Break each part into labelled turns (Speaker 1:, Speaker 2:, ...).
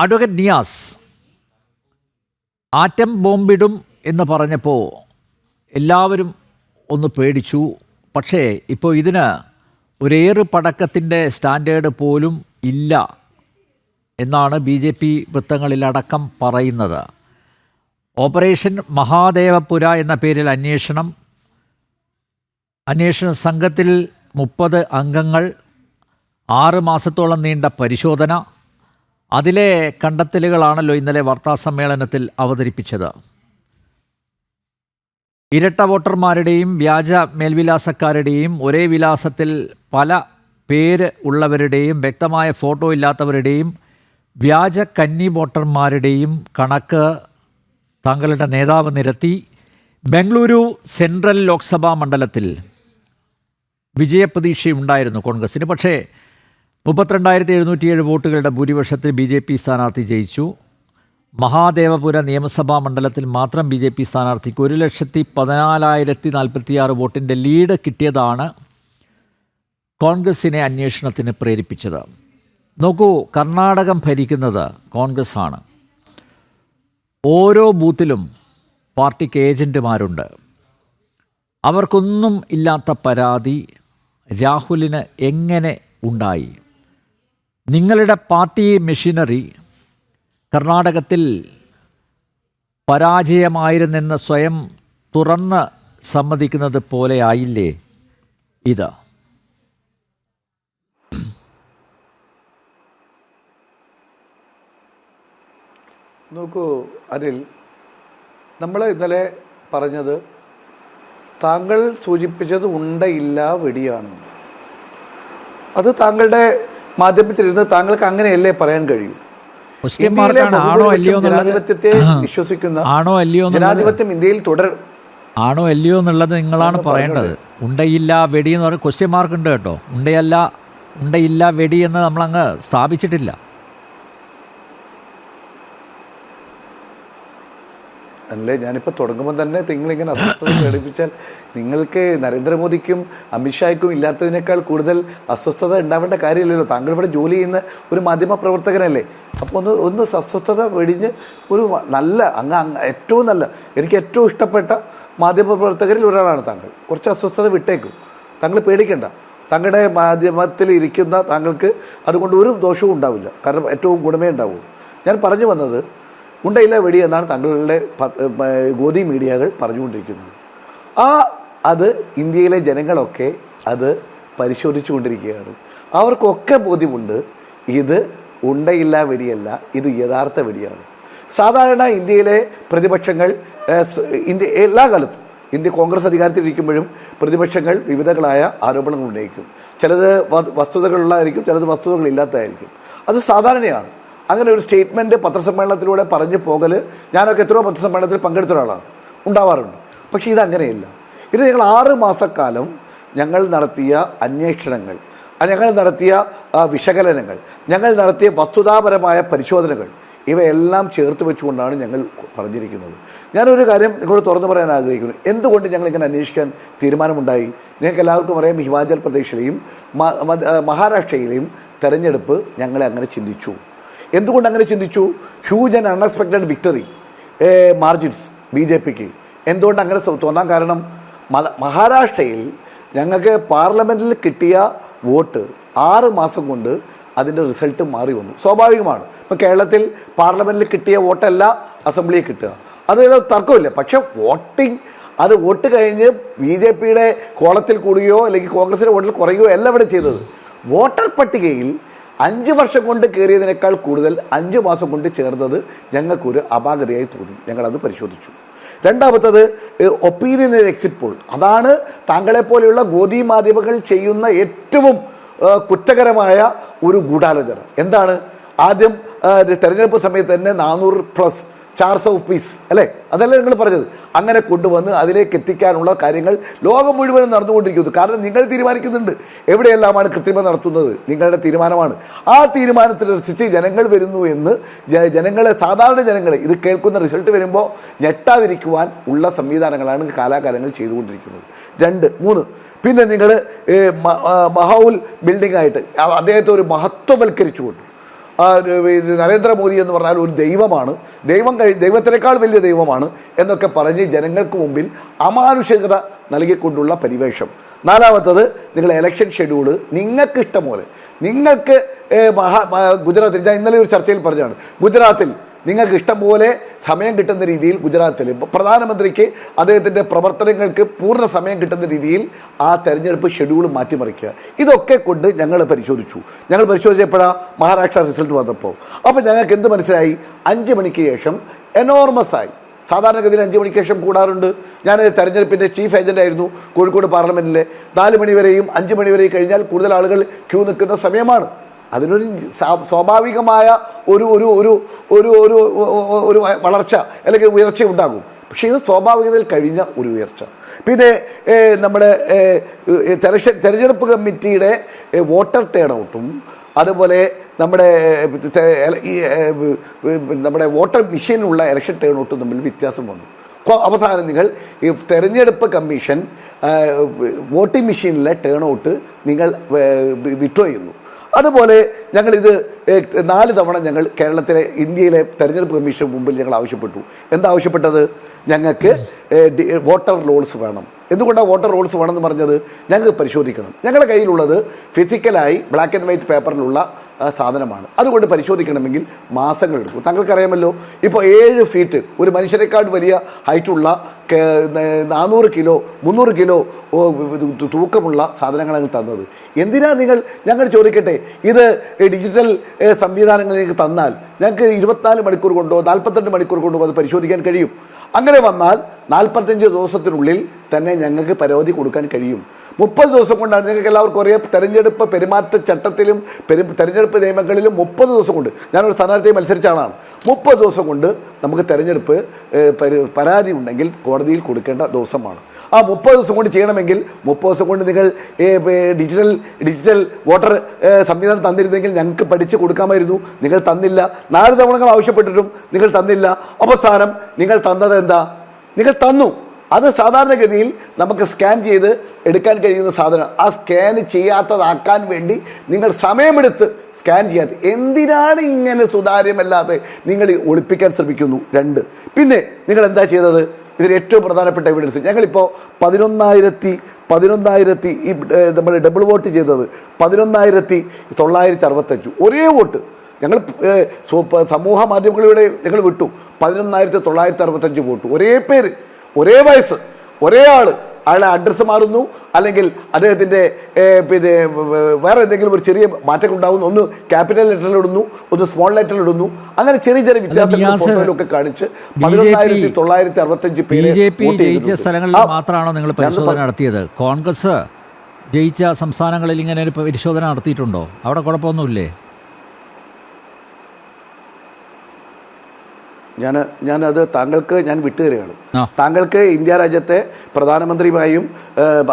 Speaker 1: Advocate Niyas, atom ബോംബിടും എന്ന് പറഞ്ഞപ്പോൾ എല്ലാവരും ഒന്ന് പേടിച്ചു. പക്ഷേ ഇപ്പോൾ ഇതിന് ഒരേറ് പടക്കത്തിൻ്റെ സ്റ്റാൻഡേർഡ് പോലും ഇല്ല എന്നാണ് BJP വൃത്തങ്ങളിലടക്കം പറയുന്നത്. ഓപ്പറേഷൻ മഹാദേവപുര എന്ന പേരിൽ അന്വേഷണ സംഘത്തിൽ 30 അംഗങ്ങൾ, 6 മാസത്തോളം നീണ്ട പരിശോധന, അതിലെ കണ്ടെത്തലുകളാണല്ലോ ഇന്നലെ വാർത്താസമ്മേളനത്തിൽ അവതരിപ്പിച്ചത്. ഇരട്ട വോട്ടർമാരുടെയും വ്യാജ മേൽവിലാസക്കാരുടെയും ഒരേ വിലാസത്തിൽ പല പേര് ഉള്ളവരുടെയും വ്യക്തമായ ഫോട്ടോ ഇല്ലാത്തവരുടെയും വ്യാജ കന്നി വോട്ടർമാരുടെയും കണക്ക് താങ്കളുടെ നേതാവ് നിരത്തി. ബംഗളൂരു സെൻട്രൽ ലോക്സഭാ മണ്ഡലത്തിൽ വിജയപ്രതീക്ഷയുണ്ടായിരുന്നു കോൺഗ്രസിന്. പക്ഷേ 32,707 വോട്ടുകളുടെ ഭൂരിപക്ഷത്തിൽ BJP സ്ഥാനാർത്ഥി ജയിച്ചു. മഹാദേവപുര നിയമസഭാ മണ്ഡലത്തിൽ മാത്രം BJP സ്ഥാനാർത്ഥിക്ക് 1,14,046 വോട്ടിൻ്റെ ലീഡ് കിട്ടിയതാണ് കോൺഗ്രസിനെ അന്വേഷണത്തിന് പ്രേരിപ്പിച്ചത്. നോക്കൂ, കർണാടകം ഭരിക്കുന്നത് കോൺഗ്രസ് ആണ്. ഓരോ ബൂത്തിലും പാർട്ടിക്ക് ഏജൻറ്റുമാരുണ്ട്. അവർക്കൊന്നും ഇല്ലാത്ത പരാതി രാഹുലിന് എങ്ങനെ ഉണ്ടായി? നിങ്ങളുടെ പാർട്ടി മെഷീനറി കർണാടകത്തിൽ പരാജയമായിരുന്നെന്ന് സ്വയം തുറന്ന് സമ്മതിക്കുന്നത് പോലെ ആയില്ലേ ഇത്?
Speaker 2: നോക്കൂ അനിൽ, നമ്മൾ ഇന്നലെ പറഞ്ഞത് താങ്കൾ സൂചിപ്പിച്ചത് ഉണ്ടയില്ല വെടിയാണ്. അത് താങ്കളുടെ മാധ്യമത്തിലിരുന്ന് താങ്കൾക്ക് അങ്ങനെയല്ലേ പറയാൻ കഴിയൂ? ജനാധിപത്യത്തെ വിശ്വസിക്കുന്ന ജനാധിപത്യം ഇന്ത്യയിൽ
Speaker 1: ആണോ അല്ലയോ എന്നുള്ളത് നിങ്ങളാണ് പറയേണ്ടത്. ഉണ്ടയില്ല വെടി എന്ന് പറഞ്ഞ ക്വസ്റ്റ്യൻ മാർക്ക് ഉണ്ട് കേട്ടോ. ഉണ്ടയില്ല വെടി എന്ന് നമ്മളങ്ങ് സ്ഥാപിച്ചിട്ടില്ല.
Speaker 2: അല്ലേ, ഞാനിപ്പോൾ തുടങ്ങുമ്പോൾ തന്നെ നിങ്ങളിങ്ങനെ അസ്വസ്ഥത പ്രകടിപ്പിച്ചാൽ നിങ്ങൾക്ക് നരേന്ദ്രമോദിക്കും അമിത്ഷായ്ക്കും ഇല്ലാത്തതിനേക്കാൾ കൂടുതൽ അസ്വസ്ഥത ഉണ്ടാവേണ്ട കാര്യമില്ലല്ലോ. താങ്കൾ ഇവിടെ ജോലി ചെയ്യുന്ന ഒരു മാധ്യമ പ്രവർത്തകനല്ലേ. അപ്പോൾ ഒന്ന് അസ്വസ്ഥത വെടിഞ്ഞ് ഒരു നല്ല ഏറ്റവും നല്ല, എനിക്ക് ഏറ്റവും ഇഷ്ടപ്പെട്ട മാധ്യമ പ്രവർത്തകരിൽ ഒരാളാണ് താങ്കൾ. കുറച്ച് അസ്വസ്ഥത വിട്ടേക്കും, താങ്കൾ പേടിക്കേണ്ട. താങ്കളുടെ മാധ്യമത്തിൽ ഇരിക്കുന്ന താങ്കൾക്ക് അതുകൊണ്ട് ഒരു ദോഷവും ഉണ്ടാവില്ല. കാരണം ഏറ്റവും ഗുണമേ ഉണ്ടാവൂ. ഞാൻ പറഞ്ഞു വന്നത് ഉണ്ടയില്ല വെടി എന്നാണ് താങ്കളുടെ ഗോദി മീഡിയകൾ പറഞ്ഞുകൊണ്ടിരിക്കുന്നത്. അത് ഇന്ത്യയിലെ ജനങ്ങളൊക്കെ അത് പരിശോധിച്ചു കൊണ്ടിരിക്കുകയാണ്. അവർക്കൊക്കെ ബോധ്യമുണ്ട് ഇത് ഉണ്ടയില്ല വെടിയല്ല, ഇത് യഥാർത്ഥ വെടിയാണ്. സാധാരണ ഇന്ത്യയിലെ പ്രതിപക്ഷങ്ങൾ എല്ലാ കാലത്തും ഇന്ത്യ കോൺഗ്രസ് അധികാരത്തിലിരിക്കുമ്പോഴും പ്രതിപക്ഷങ്ങൾ വിവിധങ്ങളായ ആരോപണങ്ങൾ ഉന്നയിക്കും. ചിലത് വസ്തുതകളുള്ളതായിരിക്കും, ചിലത് വസ്തുതകളില്ലാത്തതായിരിക്കും. അത് സാധാരണയാണ്. അങ്ങനെ ഒരു സ്റ്റേറ്റ്മെൻറ്റ് പത്രസമ്മേളനത്തിലൂടെ പറഞ്ഞു പോകൽ, ഞാനൊക്കെ എത്രയോ പത്രസമ്മേളനത്തിൽ പങ്കെടുത്ത ഒരാളാണ്, ഉണ്ടാവാറുണ്ട്. പക്ഷേ ഇതങ്ങനെയില്ല. ഇത് ഞങ്ങൾ 6 മാസക്കാലം ഞങ്ങൾ നടത്തിയ അന്വേഷണങ്ങൾ, ഞങ്ങൾ നടത്തിയ വിശകലനങ്ങൾ, ഞങ്ങൾ നടത്തിയ വസ്തുതാപരമായ പരിശോധനകൾ, ഇവയെല്ലാം ചേർത്ത് വെച്ചുകൊണ്ടാണ് ഞങ്ങൾ പറഞ്ഞിരിക്കുന്നത്. ഞാനൊരു കാര്യം നിങ്ങളോട് തുറന്നു പറയാൻ ആഗ്രഹിക്കുന്നു. എന്തുകൊണ്ട് ഞങ്ങളിങ്ങനെ അന്വേഷിക്കാൻ തീരുമാനമുണ്ടായി? നിങ്ങൾക്ക് എല്ലാവർക്കും അറിയാം, ഹിമാചൽ പ്രദേശിലെയും മഹാരാഷ്ട്രയിലെയും തെരഞ്ഞെടുപ്പ് ഞങ്ങളെ അങ്ങനെ ചിന്തിച്ചു. എന്തുകൊണ്ട് അങ്ങനെ ചിന്തിച്ചു? Huge and unexpected victory margins BJPക്ക്. എന്തുകൊണ്ട് അങ്ങനെ തോന്നാൻ കാരണം, മഹാരാഷ്ട്രയിൽ ഞങ്ങൾക്ക് പാർലമെൻറ്റിൽ കിട്ടിയ വോട്ട് 6 മാസം കൊണ്ട് അതിൻ്റെ റിസൾട്ട് മാറി വന്നു. സ്വാഭാവികമാണ്. ഇപ്പോൾ കേരളത്തിൽ പാർലമെൻറ്റിൽ കിട്ടിയ വോട്ടല്ല അസംബ്ലിയിൽ കിട്ടുക, അത് തർക്കമില്ല. പക്ഷേ വോട്ട് കഴിഞ്ഞ് BJPയുടെ കോളത്തിൽ കൂടുകയോ അല്ലെങ്കിൽ കോൺഗ്രസിൻ്റെ വോട്ടിൽ കുറയുകയോ അല്ല ഇവിടെ ചെയ്തത്. വോട്ടർ പട്ടികയിൽ 5 വർഷം കൊണ്ട് കയറിയതിനേക്കാൾ കൂടുതൽ 5 മാസം കൊണ്ട് ചേർന്നത് ഞങ്ങൾക്കൊരു അപാകതയായി തോന്നി. ഞങ്ങളത് പരിശോധിച്ചു. രണ്ടാമത്തത് ഒപ്പീനിയൻ എക്സിറ്റ് പോൾ. അതാണ് താങ്കളെപ്പോലെയുള്ള ഗോദി മാധ്യമങ്ങൾ ചെയ്യുന്ന ഏറ്റവും കുറ്റകരമായ ഒരു ഗൂഢാലോചന. എന്താണ്? ആദ്യം തെരഞ്ഞെടുപ്പ് സമയത്ത് തന്നെ 400+ 400 പീസ് അല്ലേ, അതല്ലേ നിങ്ങൾ പറഞ്ഞത്? അങ്ങനെ കൊണ്ടുവന്ന് അതിലേക്ക് എത്തിക്കാനുള്ള കാര്യങ്ങൾ ലോകം മുഴുവനും നടന്നുകൊണ്ടിരിക്കുന്നു. കാരണം നിങ്ങൾ തീരുമാനിക്കുന്നുണ്ട് എവിടെയെല്ലാമാണ് കൃത്രിമം നടത്തുന്നത്, നിങ്ങളുടെ തീരുമാനമാണ്. ആ തീരുമാനത്തിനനുസരിച്ച് ജനങ്ങൾ വരുന്നു എന്ന് സാധാരണ ജനങ്ങളെ ഇത് കേൾക്കുന്ന റിസൾട്ട് വരുമ്പോൾ ഞെട്ടാതിരിക്കുവാൻ ഉള്ള സംവിധാനങ്ങളാണ് കാലാകാലങ്ങൾ ചെയ്തുകൊണ്ടിരിക്കുന്നത്. 2, 3 പിന്നെ നിങ്ങൾ മഹൗൽ ബിൽഡിംഗ് ആയിട്ട് അദ്ദേഹത്തെ ഒരു മഹത്വവൽക്കരിച്ചുകൊണ്ട് നരേന്ദ്രമോദി എന്ന് പറഞ്ഞാൽ ഒരു ദൈവമാണ്, ദൈവത്തിനേക്കാൾ വലിയ ദൈവമാണ് എന്നൊക്കെ പറഞ്ഞ് ജനങ്ങൾക്ക് മുമ്പിൽ അമാനുഷികത നൽകിക്കൊണ്ടുള്ള പരിവേഷം. നാലാമത്തത്, നിങ്ങളുടെ ഇലക്ഷൻ ഷെഡ്യൂള് നിങ്ങൾക്ക് ഇഷ്ടം പോലെ, നിങ്ങൾക്ക് ഗുജറാത്തിൽ, ഞാൻ ഇന്നലെ ഒരു ചർച്ചയിൽ പറഞ്ഞതാണ്, ഗുജറാത്തിൽ നിങ്ങൾക്ക് ഇഷ്ടം പോലെ സമയം കിട്ടുന്ന രീതിയിൽ ഗുജറാത്തിൽ പ്രധാനമന്ത്രിക്ക് അദ്ദേഹത്തിൻ്റെ പ്രവർത്തനങ്ങൾക്ക് പൂർണ്ണ സമയം കിട്ടുന്ന രീതിയിൽ ആ തെരഞ്ഞെടുപ്പ് ഷെഡ്യൂൾ മാറ്റിമറിക്കുക. ഇതൊക്കെ കൊണ്ട് ഞങ്ങൾ പരിശോധിച്ചു. ഞങ്ങൾ പരിശോധിച്ചപ്പോഴാണ് മഹാരാഷ്ട്ര റിസൾട്ട് വന്നപ്പോൾ. അപ്പോൾ ഞങ്ങൾക്ക് എന്ത് മനസ്സിലായി? 5 മണിക്ക് ശേഷം എനോർമസായി, സാധാരണഗതിയിൽ 5 മണിക്ക് ശേഷം കൂടാറുണ്ട്. ഞാൻ തെരഞ്ഞെടുപ്പിൻ്റെ ചീഫ് ഏജൻ്റായിരുന്നു കോഴിക്കോട് പാർലമെൻറ്റിലെ. 4 മണിവരെയും 5 മണിവരെയും കഴിഞ്ഞാൽ കൂടുതൽ ആളുകൾ ക്യൂ നിൽക്കുന്ന സമയമാണ്. അതിനൊരു സ്വാഭാവികമായ ഒരു ഒരു ഒരു ഒരു ഒരു ഒരു വളർച്ച അല്ലെങ്കിൽ ഉയർച്ച ഉണ്ടാകും. പക്ഷേ ഇത് സ്വാഭാവികതയിൽ കഴിഞ്ഞ ഒരു ഉയർച്ച. പിന്നെ നമ്മുടെ തെരഞ്ഞെടുപ്പ് കമ്മിറ്റിയുടെ വോട്ടർ ടേൺ ഔട്ടും അതുപോലെ നമ്മുടെ വോട്ടർ മെഷീനിലുള്ള ഇലക്ഷൻ ടേൺ ഔട്ടും തമ്മിൽ വ്യത്യാസം വന്നു. അവസാനം നിങ്ങൾ ഈ തെരഞ്ഞെടുപ്പ് കമ്മീഷൻ വോട്ടിംഗ് മെഷീനിലെ ടേൺ ഔട്ട് നിങ്ങൾ വിഡ്രോ ചെയ്യുന്നു. അതുപോലെ ഞങ്ങളിത് 4 തവണ ഞങ്ങൾ കേരളത്തിലെ ഇന്ത്യയിലെ തെരഞ്ഞെടുപ്പ് കമ്മീഷൻ മുമ്പിൽ ഞങ്ങൾ ആവശ്യപ്പെട്ടു. എന്താവശ്യപ്പെട്ടത്? ഞങ്ങൾക്ക് വോട്ടർ റോൾസ് വേണം. എന്തുകൊണ്ടാണ് വോട്ടർ റോൾസ് വേണമെന്ന് പറഞ്ഞത്? ഞങ്ങൾക്ക് പരിശോധിക്കണം. ഞങ്ങളുടെ കയ്യിലുള്ളത് ഫിസിക്കലായി ബ്ലാക്ക് ആൻഡ് വൈറ്റ് പേപ്പറിലുള്ള സാധനമാണ്. അതുകൊണ്ട് പരിശോധിക്കണമെങ്കിൽ മാസങ്ങളെടുക്കും. താങ്കൾക്കറിയാമല്ലോ, ഇപ്പോൾ 7 ഫീറ്റ് ഒരു മനുഷ്യരെക്കാൾ വലിയ ഹൈറ്റുള്ള 400 കിലോ 300 കിലോ തൂക്കമുള്ള സാധനങ്ങളാണ് തന്നത്. എന്തിനാ ഞങ്ങൾ ചോദിക്കട്ടെ, ഇത് ഡിജിറ്റൽ സംവിധാനങ്ങളിലേക്ക് തന്നാൽ ഞങ്ങൾക്ക് 24 മണിക്കൂർ കൊണ്ടോ 48 മണിക്കൂർ കൊണ്ടോ അത് പരിശോധിക്കാൻ കഴിയും. അങ്ങനെ വന്നാൽ 45 ദിവസത്തിനുള്ളിൽ തന്നെ ഞങ്ങൾക്ക് പരാതി കൊടുക്കാൻ കഴിയും. 30 ദിവസം കൊണ്ടാണ്. നിങ്ങൾക്ക് എല്ലാവർക്കും അറിയാം, തെരഞ്ഞെടുപ്പ് പെരുമാറ്റച്ചട്ടത്തിലും തെരഞ്ഞെടുപ്പ് നിയമങ്ങളിലും 30 ദിവസം കൊണ്ട്, ഞാനൊരു സ്ഥാനാർത്ഥിയെ മത്സരിച്ച ആളാണ്, 30 ദിവസം കൊണ്ട് നമുക്ക് തെരഞ്ഞെടുപ്പ് പരാതി ഉണ്ടെങ്കിൽ കോടതിയിൽ കൊടുക്കേണ്ട ദിവസമാണ്. ആ 30 ദിവസം കൊണ്ട് ചെയ്യണമെങ്കിൽ 30 ദിവസം കൊണ്ട് നിങ്ങൾ ഡിജിറ്റൽ വോട്ടർ സംവിധാനം തന്നിരുന്നെങ്കിൽ ഞങ്ങൾക്ക് പഠിച്ച് കൊടുക്കാമായിരുന്നു. നിങ്ങൾ തന്നില്ല. 4 തവണകൾ ആവശ്യപ്പെട്ടിട്ടും നിങ്ങൾ തന്നില്ല. അവസാനം നിങ്ങൾ തന്നത് എന്താ? നിങ്ങൾ തന്നു. അത് സാധാരണഗതിയിൽ നമുക്ക് സ്കാൻ ചെയ്ത് എടുക്കാൻ കഴിയുന്ന സാധനം. ആ സ്കാൻ ചെയ്യാത്തതാക്കാൻ വേണ്ടി നിങ്ങൾ സമയമെടുത്ത് സ്കാൻ ചെയ്യാത്ത എന്തിനാണ് ഇങ്ങനെ സുതാര്യമല്ലാതെ നിങ്ങൾ ഒളിപ്പിക്കാൻ ശ്രമിക്കുന്നു? 2. പിന്നെ നിങ്ങൾ എന്താ ചെയ്തത്? ഇതിൽ ഏറ്റവും പ്രധാനപ്പെട്ട എവിഡൻസ്, ഞങ്ങളിപ്പോൾ 11,000 ഈ നമ്മൾ ഡബിൾ വോട്ട് ചെയ്തത് 11,965 ഒരേ വോട്ട് ഞങ്ങൾ സമൂഹ മാധ്യമങ്ങളിലൂടെ ഞങ്ങൾ വിട്ടു. 11,965 വോട്ട്, ഒരേ പേര്, ഒരേ വയസ്സ്, ഒരേ അയാളെ അഡ്രസ്സ് മാറുന്നു, അല്ലെങ്കിൽ അദ്ദേഹത്തിൻ്റെ പിന്നെ വേറെ എന്തെങ്കിലും ഒരു ചെറിയ മാറ്റം ഉണ്ടാകുന്നു. ഒന്ന് ക്യാപിറ്റൽ ലെറ്ററിലിടുന്നു, ഒന്ന് സ്മോൾ ലെറ്ററിലിടുന്നു. അങ്ങനെ ചെറിയ ചെറിയ വ്യത്യാസങ്ങൾ ഫോട്ടോയിലൊക്കെ കാണിച്ച് 11,965 പേര്
Speaker 1: ജയിച്ച സ്ഥലങ്ങളിൽ മാത്രമാണോ നിങ്ങൾ പരിശോധന നടത്തിയത്? കോൺഗ്രസ് ജയിച്ച സംസ്ഥാനങ്ങളിൽ ഇങ്ങനെ ഒരു പരിശോധന നടത്തിയിട്ടുണ്ടോ? അവിടെ കുഴപ്പമൊന്നുമില്ലേ?
Speaker 2: ഞാനത് താങ്കൾക്ക് ഞാൻ വിട്ടുതരികയാണ്. താങ്കൾക്ക് ഇന്ത്യ രാജ്യത്തെ പ്രധാനമന്ത്രിയുമായും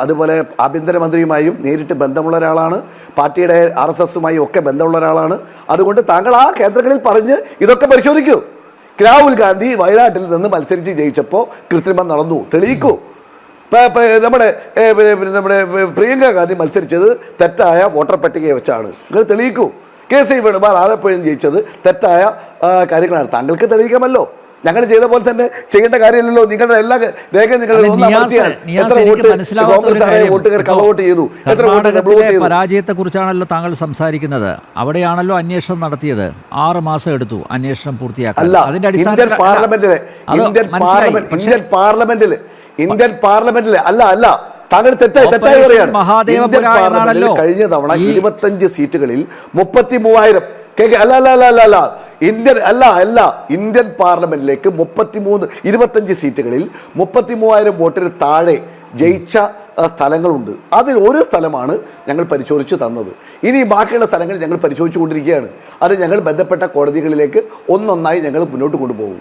Speaker 2: അതുപോലെ ആഭ്യന്തരമന്ത്രിയുമായും നേരിട്ട് ബന്ധമുള്ള ഒരാളാണ്. പാർട്ടിയുടെ RSSുമായും ഒക്കെ ബന്ധമുള്ള ഒരാളാണ്. അതുകൊണ്ട് താങ്കൾ ആ കേന്ദ്രങ്ങളിൽ പറഞ്ഞ് ഇതൊക്കെ പരിശോധിക്കൂ. രാഹുൽ ഗാന്ധി വയനാട്ടിൽ നിന്ന് മത്സരിച്ച് ജയിച്ചപ്പോൾ കൃത്രിമം നടന്നു, തെളിയിക്കൂ. നമ്മുടെ പ്രിയങ്ക ഗാന്ധി മത്സരിച്ചത് തെറ്റായ വോട്ടർ പട്ടികയെ വെച്ചാണ്, നിങ്ങൾ തെളിയിക്കൂ. KC വേണുഗോപാൽ ആലപ്പുഴയിൽ ജയിച്ചത് തെറ്റായ കാര്യങ്ങളാണ്, താങ്കൾക്ക് തെളിയിക്കാമല്ലോ. ഞങ്ങൾ ചെയ്ത പോലെ തന്നെ ചെയ്യേണ്ട കാര്യമില്ലല്ലോ. നിങ്ങളുടെ എല്ലാ രേഖയും
Speaker 1: പരാജയത്തെ കുറിച്ചാണല്ലോ താങ്കൾ സംസാരിക്കുന്നത്. അവിടെയാണല്ലോ അന്വേഷണം നടത്തിയത്. 6 മാസം എടുത്തു അന്വേഷണം പൂർത്തിയാക്കാൻ. അതിന്റെ
Speaker 2: ഇന്ത്യൻ പാർലമെന്റില് അല്ല താങ്കൾ തെറ്റായി പറയാണ്. കഴിഞ്ഞ തവണ 25 സീറ്റുകളിൽ 33,000 ഇന്ത്യൻ പാർലമെന്റിലേക്ക് 25 സീറ്റുകളിൽ 33,000 വോട്ടിന് താഴെ ജയിച്ച സ്ഥലങ്ങളുണ്ട്. അതിൽ ഒരു സ്ഥലമാണ് ഞങ്ങൾ പരിശോധിച്ച് തന്നത്. ഇനി ബാക്കിയുള്ള സ്ഥലങ്ങൾ ഞങ്ങൾ പരിശോധിച്ചു കൊണ്ടിരിക്കുകയാണ്. അത് ഞങ്ങൾ ബന്ധപ്പെട്ട കോടതികളിലേക്ക് ഒന്നൊന്നായി ഞങ്ങൾ മുന്നോട്ട് കൊണ്ടുപോകും.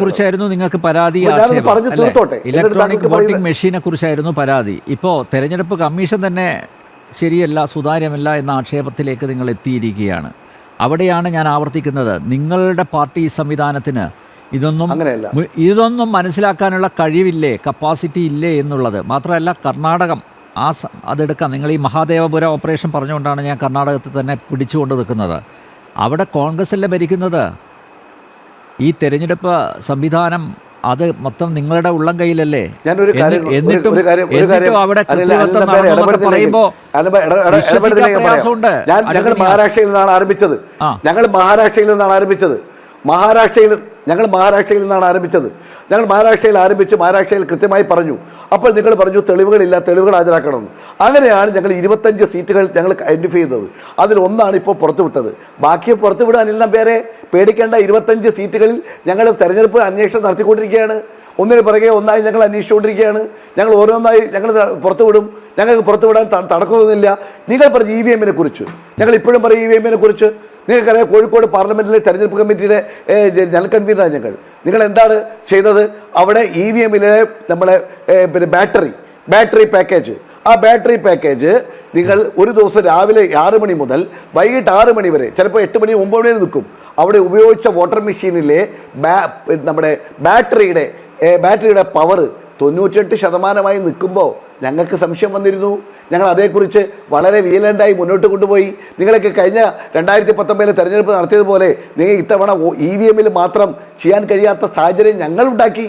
Speaker 1: കുറിച്ചായിരുന്നു നിങ്ങൾക്ക് പരാതി, ഇലക്ട്രോണിക് വോട്ടിംഗ് മെഷീനെ കുറിച്ചായിരുന്നു പരാതി. ഇപ്പോൾ തെരഞ്ഞെടുപ്പ് കമ്മീഷൻ തന്നെ ശരിയല്ല, സുതാര്യമല്ല എന്ന ആക്ഷേപത്തിലേക്ക് നിങ്ങൾ എത്തിയിരിക്കുകയാണ്. അവിടെയാണ് ഞാൻ ആവർത്തിക്കുന്നത്, നിങ്ങളുടെ പാർട്ടി സംവിധാനത്തിന് ഇതൊന്നും മനസ്സിലാക്കാനുള്ള കഴിവില്ലേ, കപ്പാസിറ്റി ഇല്ലേ എന്നുള്ളത്. മാത്രമല്ല കർണാടകം അതെടുക്കാം. നിങ്ങൾ ഈ മഹാദേവപുര ഓപ്പറേഷൻ പറഞ്ഞുകൊണ്ടാണ് ഞാൻ കർണാടകത്തിൽ തന്നെ പിടിച്ചുകൊണ്ട് നിൽക്കുന്നത്. അവിടെ കോൺഗ്രസ് അല്ലേ ഭരിക്കുന്നത്. ഈ തെരഞ്ഞെടുപ്പ് സംവിധാനം അത് മൊത്തം നിങ്ങളുടെ ഉള്ളം കയ്യിലല്ലേ. എന്നിട്ടും അവിടെ പറയുമ്പോൾ
Speaker 2: ഞങ്ങൾ മഹാരാഷ്ട്രയിൽ നിന്നാണ് ആരംഭിച്ചത്. ഞങ്ങൾ മഹാരാഷ്ട്രയിൽ നിന്നാണ് ആരംഭിച്ചത്. ഞങ്ങൾ മഹാരാഷ്ട്രയിൽ ആരംഭിച്ച് മഹാരാഷ്ട്രയിൽ കൃത്യമായി പറഞ്ഞു. അപ്പോൾ നിങ്ങൾ പറഞ്ഞു തെളിവുകൾ ഹാജരാക്കണമെന്ന്. അങ്ങനെയാണ് ഞങ്ങൾ 25 സീറ്റുകൾ ഞങ്ങൾ ഐഡന്റിഫൈ ചെയ്തത്. അതിലൊന്നാണ് ഇപ്പോൾ പുറത്തുവിട്ടത്. ബാക്കി പുറത്തുവിടാനില്ല. പേരെ പേടിക്കേണ്ട. 25 സീറ്റുകളിൽ ഞങ്ങൾ തെരഞ്ഞെടുപ്പ് അന്വേഷണം നടത്തിക്കൊണ്ടിരിക്കുകയാണ്. ഒന്നിന് പിറകെ ഒന്നായി ഞങ്ങൾ അന്വേഷിച്ചുകൊണ്ടിരിക്കുകയാണ്. ഞങ്ങൾ ഓരോന്നായി ഞങ്ങൾ പുറത്തുവിടും. ഞങ്ങൾക്ക് പുറത്തുവിടാൻ തടക്കമൊന്നുമില്ല. നിങ്ങൾ പറഞ്ഞ EVM കുറിച്ച് ഞങ്ങൾ ഇപ്പോഴും പറയും. EVM കുറിച്ച് നിങ്ങൾക്കറിയാം, കോഴിക്കോട് പാർലമെൻറ്റിലെ തെരഞ്ഞെടുപ്പ് കമ്മിറ്റിയുടെ ജനറൽ കൺവീനറാണ് ഞങ്ങൾ. നിങ്ങൾ എന്താണ് ചെയ്തത്? അവിടെ EVMലെ നമ്മളെ പിന്നെ ബാറ്ററി പാക്കേജ്, ആ ബാറ്ററി പാക്കേജ് നിങ്ങൾ ഒരു ദിവസം രാവിലെ 6 മണി മുതൽ വൈകിട്ട് 6 മണി വരെ, ചിലപ്പോൾ 8 മണി 9 മണി വരെ നിൽക്കും. അവിടെ ഉപയോഗിച്ച വാട്ടർ മെഷീനിലെ നമ്മുടെ ബാറ്ററിയുടെ പവർ 98% നിൽക്കുമ്പോൾ ഞങ്ങൾക്ക് സംശയം വന്നിരുന്നു. ഞങ്ങൾ അതേക്കുറിച്ച് വളരെ വിജിലൻ്റായി മുന്നോട്ട് കൊണ്ടുപോയി. നിങ്ങളൊക്കെ കഴിഞ്ഞ 2019 തെരഞ്ഞെടുപ്പ് നടത്തിയതുപോലെ നിങ്ങൾ ഇത്തവണ EVMൽ മാത്രം ചെയ്യാൻ കഴിയാത്ത സാഹചര്യം ഞങ്ങളുണ്ടാക്കി.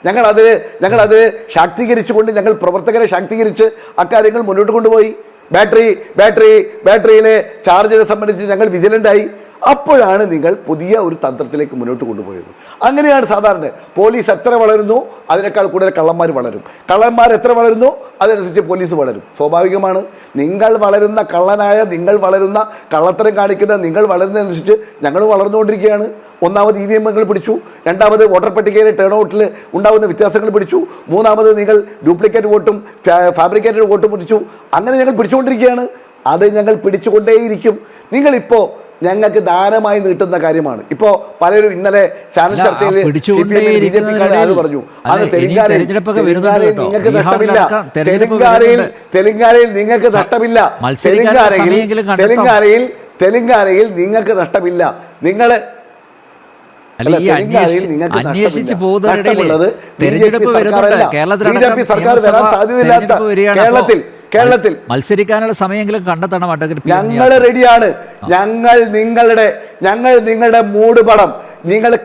Speaker 2: ഞങ്ങളത് ശാക്തീകരിച്ചുകൊണ്ട് ഞങ്ങൾ പ്രവർത്തകരെ ശാക്തീകരിച്ച് അക്കാര്യങ്ങൾ മുന്നോട്ട് കൊണ്ടുപോയി. ബാറ്ററിയിലെ ചാർജിനെ സംബന്ധിച്ച് ഞങ്ങൾ വിജിലൻ്റായി. അപ്പോഴാണ് നിങ്ങൾ പുതിയ ഒരു തന്ത്രത്തിലേക്ക് മുന്നോട്ട് കൊണ്ടുപോയത്. അങ്ങനെയാണ് സാധാരണ. പോലീസ് എത്ര വളരുന്നു അതിനേക്കാൾ കൂടുതൽ കള്ളന്മാർ വളരും. കള്ളന്മാർ എത്ര വളരുന്നു അതനുസരിച്ച് പോലീസ് വളരും. സ്വാഭാവികമാണ്. നിങ്ങൾ വളരുന്ന കള്ളത്തരം കാണിക്കുന്ന നിങ്ങൾ വളരുന്നതനുസരിച്ച് ഞങ്ങൾ വളർന്നുകൊണ്ടിരിക്കുകയാണ്. ഒന്നാമത് EVM പിടിച്ചു. രണ്ടാമത് വോട്ടർ പട്ടികയിലെ ടേൺ ഔട്ടിൽ ഉണ്ടാകുന്ന വ്യത്യാസങ്ങൾ പിടിച്ചു. മൂന്നാമത് നിങ്ങൾ ഡ്യൂപ്ലിക്കേറ്റ് വോട്ടും ഫാബ്രിക്കേറ്റഡ് വോട്ടും പിടിച്ചു. അങ്ങനെ ഞങ്ങൾ പിടിച്ചുകൊണ്ടിരിക്കുകയാണ്. അത് ഞങ്ങൾ പിടിച്ചുകൊണ്ടേയിരിക്കും. നിങ്ങളിപ്പോൾ ഞങ്ങൾക്ക് ദാനമായി നീട്ടുന്ന കാര്യമാണ്. ഇപ്പോൾ പലരും ഇന്നലെ ചാനൽ ചർച്ചയിൽ BJP പറഞ്ഞു അത് തെലങ്കാനയിൽ നിങ്ങൾക്ക് നഷ്ടമില്ല. തെലങ്കാനയിൽ നിങ്ങൾക്ക് നഷ്ടമില്ല. തെലങ്കാനയിൽ നിങ്ങൾക്ക് നഷ്ടമില്ല.
Speaker 1: അന്വേഷിച്ച് പോകുന്നതിനിടയിൽ തെരഞ്ഞെടുപ്പ് വരുന്നുണ്ട്.
Speaker 2: BJP സർക്കാർ വരാൻ സാധ്യതയില്ലാത്ത കേരളത്തിൽ
Speaker 1: മത്സരിക്കാനുള്ള സമയമെങ്കിലും കണ്ടെത്തണം.
Speaker 2: ഞങ്ങൾ റെഡിയാണ്. ഞങ്ങൾ നിങ്ങളുടെ മൂട് പടം നിങ്ങളെ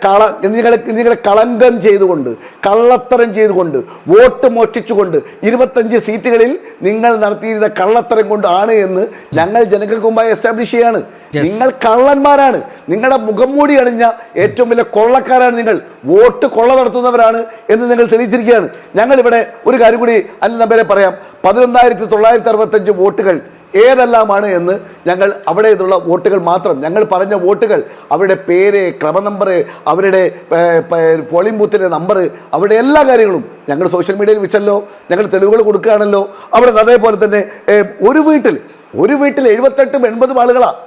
Speaker 2: കളങ്കം ചെയ്തുകൊണ്ട്, കള്ളത്തരം ചെയ്തുകൊണ്ട്, വോട്ട് മോഷ്ടിച്ചുകൊണ്ട് 25 സീറ്റുകളിൽ നിങ്ങൾ നടത്തിയിരുന്ന കള്ളത്തരം കൊണ്ടാണ് എന്ന് ഞങ്ങൾ ജനങ്ങൾക്ക് മുമ്പായി എസ്റ്റാബ്ലിഷ് ചെയ്യാണ്. നിങ്ങൾ കള്ളന്മാരാണ്. നിങ്ങളുടെ മുഖം മൂടി അണിഞ്ഞ ഏറ്റവും വലിയ കൊള്ളക്കാരാണ് നിങ്ങൾ. വോട്ട് കൊള്ള നടത്തുന്നവരാണ് എന്ന് നിങ്ങൾ തെളിയിച്ചിരിക്കുകയാണ്. ഞങ്ങളിവിടെ ഒരു കാര്യം കൂടി അനിൽ നമ്പരെ പറയാം. 11,965 വോട്ടുകൾ ഏതെല്ലാമാണ് എന്ന് ഞങ്ങൾ അവിടെ നിന്നുള്ള വോട്ടുകൾ മാത്രം, ഞങ്ങൾ പറഞ്ഞ വോട്ടുകൾ, അവരുടെ പേര്, ക്രമ നമ്പർ, അവരുടെ പോളിംഗ് ബൂത്തിൻ്റെ നമ്പർ, അവരുടെ എല്ലാ കാര്യങ്ങളും ഞങ്ങൾ സോഷ്യൽ മീഡിയയിൽ വെച്ചല്ലോ. ഞങ്ങൾ തെളിവുകൾ കൊടുക്കുകയാണല്ലോ. അവിടെ അതേപോലെ തന്നെ ഒരു വീട്ടിൽ 78-80 ആളുകളാണ്.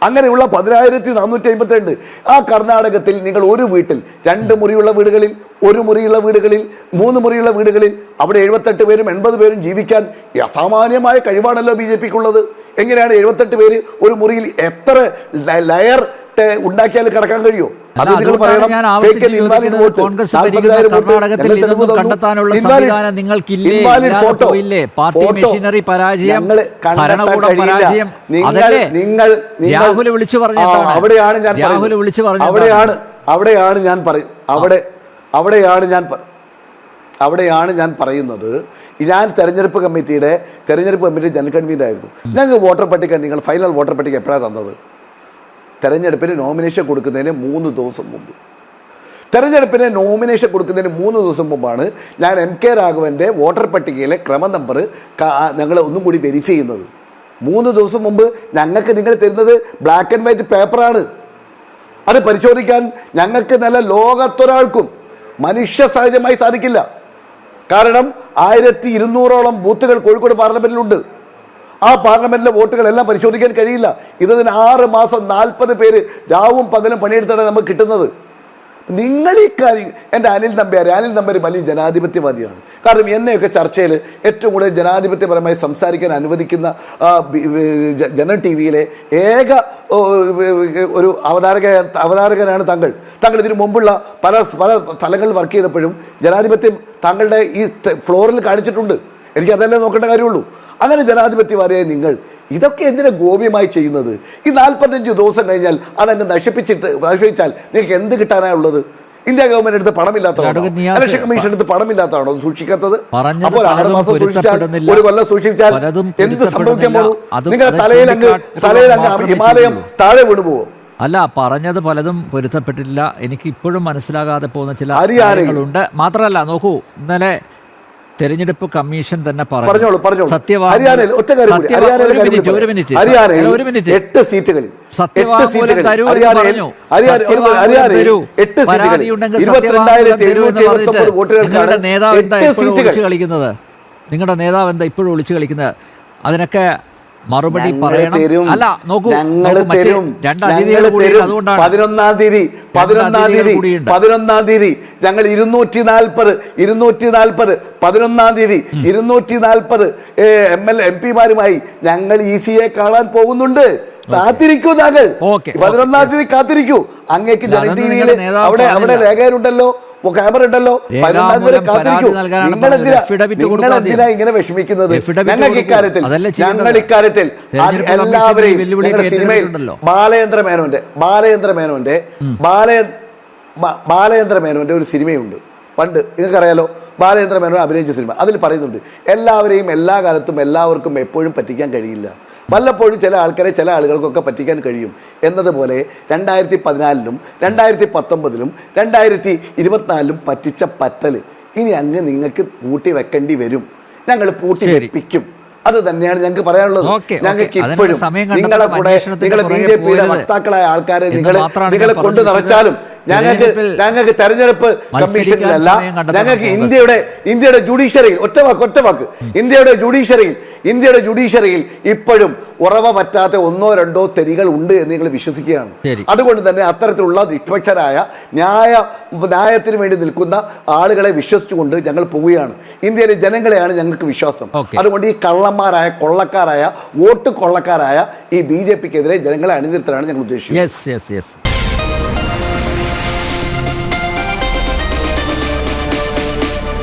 Speaker 2: അങ്ങനെയുള്ള 10,452. ആ കർണാടകത്തിൽ നിങ്ങൾ ഒരു വീട്ടിൽ 2 മുറിയുള്ള വീടുകളിൽ, 1 മുറിയുള്ള വീടുകളിൽ, 3 മുറിയുള്ള വീടുകളിൽ അവിടെ 78 പേരും 80 പേരും ജീവിക്കാൻ അസാമാന്യമായ കഴിവാണല്ലോ BJPക്കുള്ളത്. എങ്ങനെയാണ് 78 പേര് ഒരു മുറിയിൽ എത്ര ലെയർ ഉണ്ടാക്കിയാൽ കിടക്കാൻ കഴിയുമോ? അത് നിങ്ങൾ പറയണം. അവിടെയാണ് ഞാൻ പറയുന്നത്. ഞാൻ തെരഞ്ഞെടുപ്പ് കമ്മിറ്റി ജനറൽ കൺവീനർ ആയിരുന്നു. ഞങ്ങൾക്ക് വോട്ടർ പട്ടിക, നിങ്ങൾ ഫൈനൽ വോട്ടർ പട്ടിക എപ്പോഴാണ് തന്നത്? തെരഞ്ഞെടുപ്പിന് നോമിനേഷൻ കൊടുക്കുന്നതിന് 3 ദിവസം മുമ്പ്. തെരഞ്ഞെടുപ്പിന് നോമിനേഷൻ കൊടുക്കുന്നതിന് 3 ദിവസം മുമ്പാണ് ഞാൻ MK രാഘവൻ്റെ വോട്ടർ പട്ടികയിലെ ക്രമ നമ്പർ ഞങ്ങൾ ഒന്നും കൂടി വെരിഫൈ ചെയ്യുന്നത്. 3 ദിവസം മുമ്പ് ഞങ്ങൾക്ക് നിങ്ങൾ തരുന്നത് ബ്ലാക്ക് ആൻഡ് വൈറ്റ് പേപ്പറാണ്. അത് പരിശോധിക്കാൻ ഞങ്ങൾക്ക് നല്ല ലോകത്തൊരാൾക്കും മനുഷ്യ സഹജമായി സാധിക്കില്ല. കാരണം 1200ഓളം ബൂത്തുകൾ കോഴിക്കോട് പാർലമെൻറ്റിലുണ്ട്. ആ പാർലമെൻറ്റിലെ വോട്ടുകളെല്ലാം പരിശോധിക്കാൻ കഴിയില്ല. ഇതിന് 6 മാസം 40 പേര് രാവും പകലും പണിയെടുത്താണ് നമുക്ക് കിട്ടുന്നത്. നിങ്ങൾ ഈ കാര്യം, എൻ്റെ അനിൽ നമ്പ്യാർ വലിയ ജനാധിപത്യവാദിയാണ്. കാരണം എന്നെയൊക്കെ ചർച്ചയിൽ ഏറ്റവും കൂടുതൽ ജനാധിപത്യപരമായി സംസാരിക്കാൻ അനുവദിക്കുന്ന ജനറൽ TVയിലെ ഏക ഒരു അവതാരകനാണ് താങ്കൾ. ഇതിനു മുമ്പുള്ള പല സ്ഥലങ്ങളിൽ വർക്ക് ചെയ്തപ്പോഴും ജനാധിപത്യം താങ്കളുടെ ഈ ഫ്ലോറിൽ കാണിച്ചിട്ടുണ്ട്. എനിക്ക് അതല്ലേ നോക്കേണ്ട കാര്യമുള്ളൂ. അങ്ങനെ ജനാധിപത്യവാദിയായ നിങ്ങൾ ഇതൊക്കെ എന്തിനാ ഗോപ്യമായി ചെയ്യുന്നത്? ഈ 45 ദിവസം കഴിഞ്ഞാൽ അതങ്ങ് നശിപ്പിച്ചാൽ നിങ്ങൾക്ക് എന്ത് കിട്ടാനാണുള്ളത്? ഇന്ത്യ ഗവൺമെന്റ് എടുത്ത് പണമില്ലാത്തതാണോ? ഇലക്ഷൻ കമ്മീഷൻ എടുത്ത് പണമില്ലാത്തതാണോ സൂക്ഷിക്കാത്തത്? അപ്പോൾ 6 മാസം സൂക്ഷിച്ചാൽ, 1 കൊല്ലം സൂക്ഷിച്ചാൽ എന്ത് സംഭവിക്കാൻ പോകുന്നു? നിങ്ങളുടെ തലയിൽ അങ്ങ് ഹിമാലയം താഴെ വീണു പോകും.
Speaker 1: അല്ല, പറഞ്ഞത് പലതും പൊരുത്തപ്പെട്ടില്ല. എനിക്ക് ഇപ്പോഴും മനസ്സിലാകാതെ പോകുന്ന ചില കാര്യങ്ങളുണ്ട്. മാത്രമല്ല, നോക്കൂ, ഇന്നലെ തെരഞ്ഞെടുപ്പ് കമ്മീഷൻ തന്നെ പറഞ്ഞു,
Speaker 2: 8 സീറ്റുകളിൽ
Speaker 1: നിങ്ങളുടെ നേതാവ് എന്താ ഇപ്പോഴും ഒളിച്ചു കളിക്കുന്നത്? അതിനൊക്കെ മറുപടി പറയണം. അല്ല, നോക്കൂ, 2 അതിഥികൾ കൂടിയുണ്ട്. അതുകൊണ്ടാണ്
Speaker 2: 11-ാം തീയതി ഞങ്ങൾ 240 11-ാം തീയതി 240 MP-മാരുമായി ഞങ്ങൾ EC-യെ കാണാൻ പോകുന്നുണ്ട്. കാത്തിരിക്കൂ താങ്കൾ. 11-ാം തീയതി കാത്തിരിക്കൂ. അങ്ങേക്ക് ജന ടിവിയിൽ അവിടെ രേഖയിലുണ്ടല്ലോ, ക്യാമറ ഉണ്ടല്ലോ. നിങ്ങളെന്തിനാ ഇങ്ങനെ വിഷമിക്കുന്നത്? ഞങ്ങൾ ഇക്കാര്യത്തിൽ എല്ലാവരെയും സിനിമയിൽ ബാലചന്ദ്ര മേനോന്റെ ഒരു സിനിമയുണ്ട്, പണ്ട് നിങ്ങൾക്കറിയാലോ, ബാലചന്ദ്ര മേനോൻ അഭിനയിച്ച സിനിമ. അതിൽ പറയുന്നുണ്ട്, എല്ലാവരെയും എല്ലാ കാലത്തും എല്ലാവർക്കും എപ്പോഴും പറ്റിക്കാൻ കഴിയില്ല. വല്ലപ്പോഴും ചില ആളുകൾക്കൊക്കെ പറ്റിക്കാൻ കഴിയും എന്നതുപോലെ 2014-ലും 2019-ലും 2024-ലും പറ്റിച്ച പറ്റല് ഇനി അങ്ങ് നിങ്ങൾക്ക് പൂട്ടി വെക്കേണ്ടി വരും. ഞങ്ങൾ പൂട്ടി വെപ്പിക്കും. അത് തന്നെയാണ് ഞങ്ങൾക്ക് പറയാനുള്ളത്. ഞങ്ങൾക്ക് ഇപ്പോഴും നിങ്ങളെ കൂടെ BJP-യുടെ വക്താക്കളായ ആൾക്കാരെ നിങ്ങളെ കൊണ്ട് നിറച്ചാലും ഞങ്ങൾക്ക് തെരഞ്ഞെടുപ്പ് കമ്മീഷനിലല്ല, ഞങ്ങൾക്ക് ഇന്ത്യയുടെ ജുഡീഷ്യറിയിൽ ഒറ്റ വാക്ക് ഇന്ത്യയുടെ ജുഡീഷ്യറിയിൽ ഇപ്പോഴും ഉറവ പറ്റാത്ത 1-2 തെരികൾ ഉണ്ട് എന്ന് നിങ്ങൾ വിശ്വസിക്കുകയാണ്. അതുകൊണ്ട് തന്നെ അത്തരത്തിലുള്ള നിഷ്പക്ഷരായ ന്യായത്തിന് വേണ്ടി നിൽക്കുന്ന ആളുകളെ വിശ്വസിച്ചുകൊണ്ട് ഞങ്ങൾ പോവുകയാണ്. ഇന്ത്യയിലെ ജനങ്ങളെയാണ് ഞങ്ങൾക്ക് വിശ്വാസം. അതുകൊണ്ട് ഈ കൊള്ളക്കാരായ വോട്ട് കൊള്ളക്കാരായ ഈ BJP-ക്കെതിരെ ജനങ്ങളെ അണിനിരത്തലാണ് ഞങ്ങൾ ഉദ്ദേശിക്കുന്നത്.